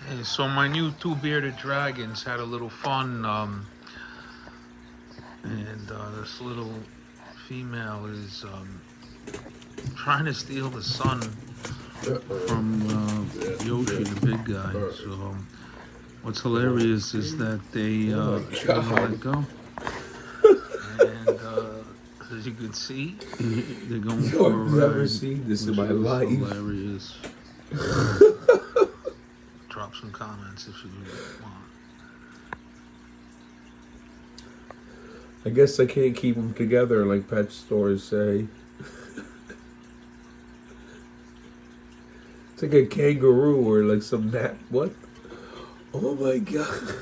Hey, so my new two bearded dragons had a little fun, and this little female is trying to steal the sun from Yoshi, the big guy. So what's hilarious is that she doesn't let go, and as you can see, they're going for a I've never ride, seen this in which my is life. hilarious. Drop some comments if you want. I guess I can't keep them together like pet stores say. It's like a kangaroo or like some what? Oh my god.